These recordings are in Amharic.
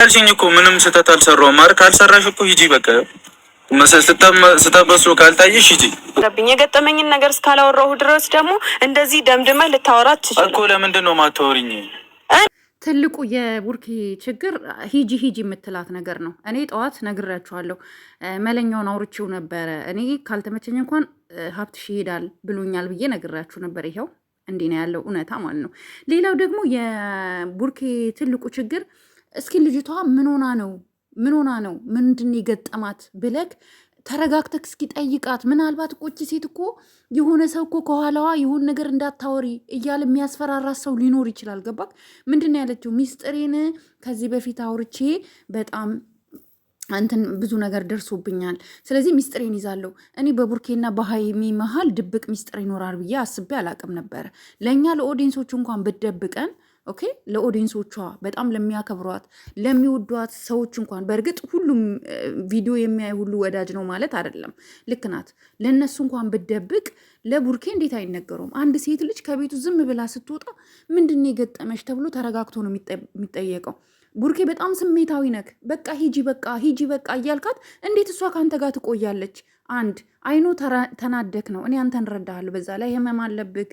አልሽኝ እኮ ምንም ስህተት አልሰራሁም። ማር ካልሰራሽ እኮ ሂጂ በቃ ስታበሱ ካልታየሽ ሂጂ። የገጠመኝን ነገር እስካላወራሁ ድረስ ደግሞ እንደዚህ ደምድመህ ልታወራት ትችላለህ እኮ። ለምንድን ነው ማታወሪኝ? ትልቁ የቡርኬ ችግር ሂጂ ሂጂ የምትላት ነገር ነው። እኔ ጠዋት ነግራችኋለሁ፣ መለኛውን አውርቼው ነበረ። እኔ ካልተመቸኝ እንኳን ሀብትሽ ይሄዳል ብሎኛል ብዬ ነግራችሁ ነበር። ይኸው እንዲህ ነው ያለው እውነታ ማለት ነው። ሌላው ደግሞ የቡርኬ ትልቁ ችግር እስኪ ልጅቷ ምን ሆና ነው ምንድን የገጠማት ብለክ ተረጋግተክ እስኪ ጠይቃት። ምናልባት ቆጭ ሴት እኮ የሆነ ሰው እኮ ከኋላዋ የሆነ ነገር እንዳታወሪ እያለ የሚያስፈራራት ሰው ሊኖር ይችላል። ገባክ? ምንድን ነው ያለችው? ሚስጥሬን ከዚህ በፊት አውርቼ በጣም አንተን ብዙ ነገር ደርሶብኛል። ስለዚህ ሚስጥሬን ይዛለሁ። እኔ በቡርኬና በሀይሚ መሀል ድብቅ ሚስጥር ይኖራል ብዬ አስቤ አላቅም ነበረ። ለእኛ ለኦዲየንሶቹ እንኳን ብትደብቀን ኦኬ፣ ለኦዲየንሶቿ በጣም ለሚያከብሯት ለሚወዷት ሰዎች እንኳን በእርግጥ ሁሉም ቪዲዮ የሚያይ ሁሉ ወዳጅ ነው ማለት አይደለም። ልክ ናት። ለእነሱ እንኳን ብትደብቅ ለቡርኬ እንዴት አይነገረውም? አንድ ሴት ልጅ ከቤቱ ዝም ብላ ስትወጣ ምንድን ነው የገጠመሽ ተብሎ ተረጋግቶ ነው የሚጠየቀው። ቡርኬ በጣም ስሜታዊ ነክ። በቃ ሂጂ በቃ እያልካት እንዴት እሷ ከአንተ ጋር ትቆያለች? አንድ አይኖ ተናደክ ነው። እኔ አንተን እረዳሃለሁ። በዛ ላይ ህመም አለብክ፣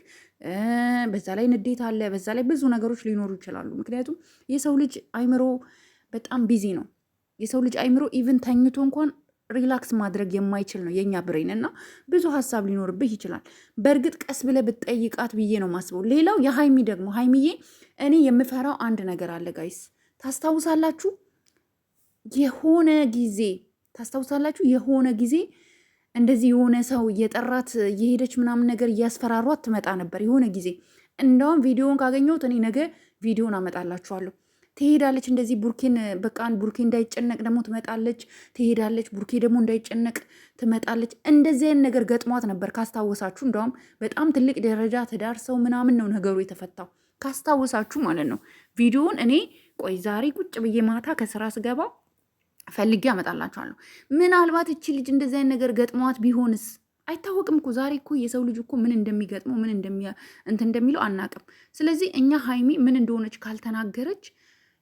በዛ ላይ ንዴት አለ፣ በዛ ላይ ብዙ ነገሮች ሊኖሩ ይችላሉ። ምክንያቱም የሰው ልጅ አይምሮ በጣም ቢዚ ነው። የሰው ልጅ አይምሮ ኢቭን ተኝቶ እንኳን ሪላክስ ማድረግ የማይችል ነው የእኛ ብሬን እና ብዙ ሀሳብ ሊኖርብህ ይችላል። በእርግጥ ቀስ ብለህ ብትጠይቃት ብዬ ነው ማስበው። ሌላው የሀይሚ ደግሞ ሀይሚዬ እኔ የምፈራው አንድ ነገር አለ ጋይስ። ታስታውሳላችሁ የሆነ ጊዜ እንደዚህ የሆነ ሰው እየጠራት እየሄደች ምናምን ነገር እያስፈራሯት ትመጣ ነበር የሆነ ጊዜ። እንደውም ቪዲዮን ካገኘሁት እኔ ነገ ቪዲዮን አመጣላችኋለሁ። ትሄዳለች እንደዚህ ቡርኬን በቃ ቡርኬ እንዳይጨነቅ ደግሞ ትመጣለች፣ ትሄዳለች። ቡርኬ ደግሞ እንዳይጨነቅ ትመጣለች። እንደዚህ አይነት ነገር ገጥሟት ነበር ካስታወሳችሁ። እንደውም በጣም ትልቅ ደረጃ ተዳርሰው ምናምን ነው ነገሩ የተፈታው ካስታወሳችሁ ማለት ነው። ቪዲዮን እኔ ቆይ ዛሬ ቁጭ ብዬ ማታ ከስራ ስገባ ፈልጌ አመጣላችኋለሁ። ምናልባት እቺ ልጅ እንደዚህ አይነት ነገር ገጥሟት ቢሆንስ? አይታወቅም እኮ ዛሬ እኮ የሰው ልጅ እኮ ምን እንደሚገጥመው ምን እንደሚለው አናቅም። ስለዚህ እኛ ሀይሚ ምን እንደሆነች ካልተናገረች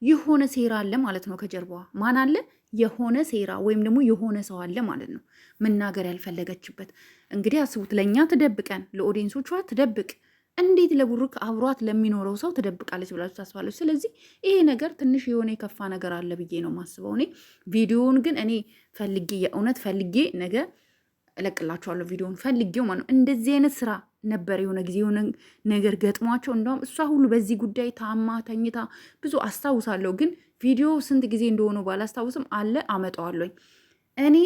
የሆነ ሴራ አለ ማለት ነው ከጀርባዋ። ማን አለ? የሆነ ሴራ ወይም ደግሞ የሆነ ሰው አለ ማለት ነው፣ መናገር ያልፈለገችበት። እንግዲህ አስቡት፣ ለእኛ ትደብቀን፣ ለኦዲየንሶቿ ትደብቅ፣ እንዴት ለቡሩክ አብሯት ለሚኖረው ሰው ትደብቃለች ብላችሁ ታስባለች? ስለዚህ ይሄ ነገር ትንሽ የሆነ የከፋ ነገር አለ ብዬ ነው ማስበው እኔ። ቪዲዮውን ግን እኔ ፈልጌ የእውነት ፈልጌ ነገ እለቅላችኋለሁ። ቪዲዮውን ፈልጌው ማለት ነው። እንደዚህ አይነት ስራ ነበር የሆነ ጊዜ የሆነ ነገር ገጥሟቸው፣ እንደውም እሷ ሁሉ በዚህ ጉዳይ ታማ ተኝታ ብዙ አስታውሳለሁ። ግን ቪዲዮ ስንት ጊዜ እንደሆነ ባላስታውስም አለ አመጣዋለኝ። እኔ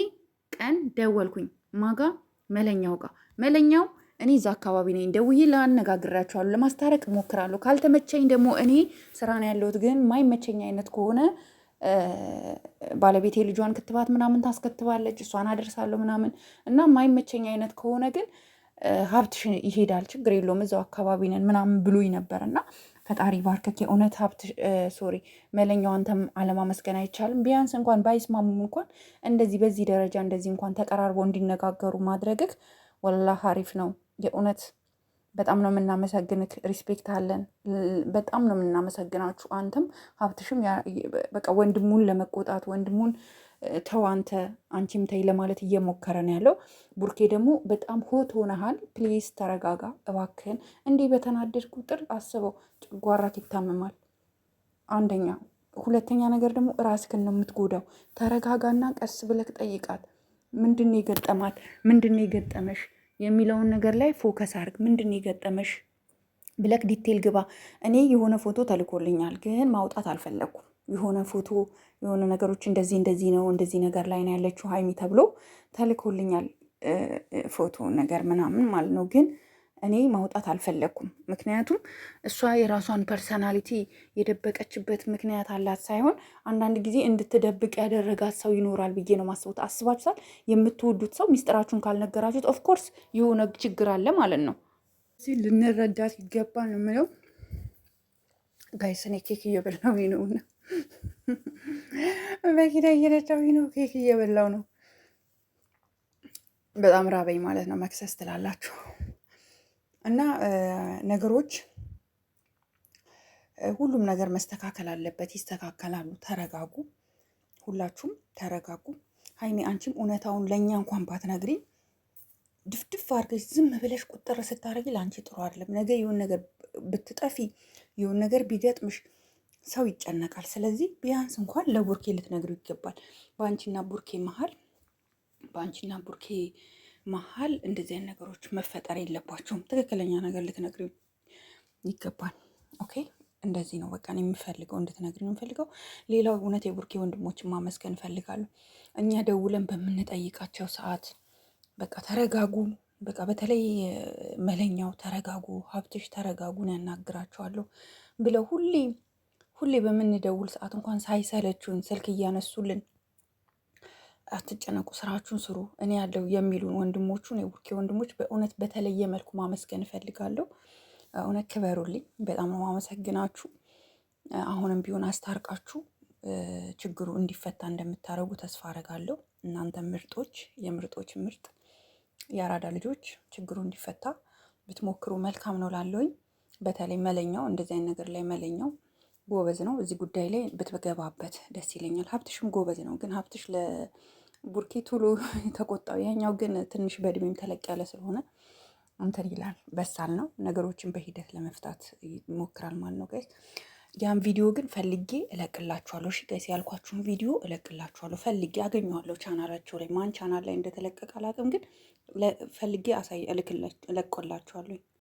ቀን ደወልኩኝ ማጋ መለኛው ጋር መለኛው እኔ እዛ አካባቢ ነኝ። ደውዬ ላነጋግራቸዋለሁ፣ ለማስታረቅ እሞክራለሁ። ካልተመቸኝ ደግሞ እኔ ስራ ነው ያለሁት። ግን ማይመቸኝ አይነት ከሆነ ባለቤቴ ልጇን ክትባት ምናምን ታስከትባለች፣ እሷን አደርሳለሁ ምናምን እና ማይመቸኝ አይነት ከሆነ ግን ሀብትሽ ይሄዳል፣ ችግር የለውም እዛው አካባቢ ነን ምናምን ብሎኝ ነበር እና ፈጣሪ ባርከክ። የእውነት መለኛው አንተም አለማመስገን አይቻልም። ቢያንስ እንኳን ባይስማሙም እንኳን እንደዚህ በዚህ ደረጃ እንደዚህ እንኳን ተቀራርበው እንዲነጋገሩ ማድረግህ ወላሂ አሪፍ ነው። የእውነት በጣም ነው የምናመሰግንክ። ሪስፔክት አለን። በጣም ነው የምናመሰግናችሁ። አንተም ሀብትሽም በቃ ወንድሙን ለመቆጣት ወንድሙን ተው አንቺም ተይ ለማለት እየሞከረ ነው ያለው። ቡርኬ ደግሞ በጣም ሆት ሆነሃል። ፕሊዝ ተረጋጋ እባክህን። እንዲህ በተናደድ ቁጥር አስበው ጨጓራክ ይታመማል። አንደኛ። ሁለተኛ ነገር ደግሞ ራስክን ነው የምትጎዳው። ተረጋጋና ቀስ ብለክ ጠይቃት። ምንድን ነው የገጠማት? ምንድን ነው የገጠመሽ የሚለውን ነገር ላይ ፎከስ አድርግ። ምንድን ነው የገጠመሽ ብለክ ዲቴል ግባ። እኔ የሆነ ፎቶ ተልኮልኛል ግን ማውጣት አልፈለኩም። የሆነ ፎቶ የሆነ ነገሮች እንደዚህ ነው እንደዚህ ነገር ላይ ነው ያለችው ሀይሚ ተብሎ ተልኮልኛል ፎቶ ነገር ምናምን ማለት ነው። ግን እኔ ማውጣት አልፈለኩም። ምክንያቱም እሷ የራሷን ፐርሰናሊቲ የደበቀችበት ምክንያት አላት ሳይሆን አንዳንድ ጊዜ እንድትደብቅ ያደረጋት ሰው ይኖራል ብዬ ነው ማስቡት። አስባችኋል? የምትወዱት ሰው ሚስጥራችሁን ካልነገራችሁት ኦፍኮርስ የሆነ ችግር አለ ማለት ነው። ልንረዳት ይገባል ነው የምለው። ጋይስ እኔ ኬክ እየበላሁ ነው እና በኪዳ እየረዳሁ ነው። ኬክ እየበላሁ ነው። በጣም ራበኝ ማለት ነው። መክሰስ ትላላችሁ እና ነገሮች ሁሉም ነገር መስተካከል አለበት። ይስተካከላሉ። ተረጋጉ፣ ሁላችሁም ተረጋጉ። ሀይሚ አንቺም እውነታውን ለእኛ እንኳን ባትነግሪ ድፍድፍ አድርገሽ ዝም ብለሽ ቁጥር ስታደርጊ ለአንቺ ጥሩ አይደለም። ነገ የሆን ነገር ብትጠፊ የሆን ነገር ቢገጥምሽ ሰው ይጨነቃል። ስለዚህ ቢያንስ እንኳን ለቡርኬ ልትነግሩ ይገባል። በአንቺና ቡርኬ መሀል እንደዚህ አይነት ነገሮች መፈጠር የለባቸውም። ትክክለኛ ነገር ልትነግሩ ይገባል። ኦኬ፣ እንደዚህ ነው በቃ የምፈልገው እንድትነግሪ ነው የምፈልገው። ሌላው እውነት የቡርኬ ወንድሞችን ማመስገን እፈልጋለሁ። እኛ ደውለን በምንጠይቃቸው ሰዓት በቃ ተረጋጉ፣ በቃ በተለይ መለኛው ተረጋጉ፣ ሀብትሽ ተረጋጉን ያናግራቸዋለሁ ብለው ሁሌ በምንደውል ሰዓት እንኳን ሳይሰለችውን ስልክ እያነሱልን አትጨነቁ፣ ስራችሁን ስሩ፣ እኔ ያለው የሚሉን ወንድሞቹን የቡርኬ ወንድሞች በእውነት በተለየ መልኩ ማመስገን እፈልጋለሁ። እውነት ክበሩልኝ። በጣም ነው ማመሰግናችሁ። አሁንም ቢሆን አስታርቃችሁ ችግሩ እንዲፈታ እንደምታደርጉ ተስፋ አደርጋለሁ። እናንተ ምርጦች፣ የምርጦች ምርጥ የአራዳ ልጆች ችግሩ እንዲፈታ ብትሞክሩ መልካም ነው ላለውኝ። በተለይ መለኛው እንደዚህ አይነት ነገር ላይ መለኛው ጎበዝ ነው። እዚህ ጉዳይ ላይ ብትገባበት ደስ ይለኛል። ሀብትሽም ጎበዝ ነው፣ ግን ሀብትሽ ለቡርኬ ቶሎ ተቆጣው። ያኛው ግን ትንሽ በእድሜም ተለቅ ያለ ስለሆነ እንትን ይላል፣ በሳል ነው። ነገሮችን በሂደት ለመፍታት ይሞክራል ማለት ነው ጋይስ። ያን ቪዲዮ ግን ፈልጌ እለቅላችኋለሁ። እሺ ጋይስ፣ ያልኳችሁን ቪዲዮ እለቅላችኋለሁ። ፈልጌ አገኘዋለሁ ቻናላቸው ላይ። ማን ቻናል ላይ እንደተለቀቀ አላውቅም፣ ግን ፈልጌ እለቅላችኋለሁ።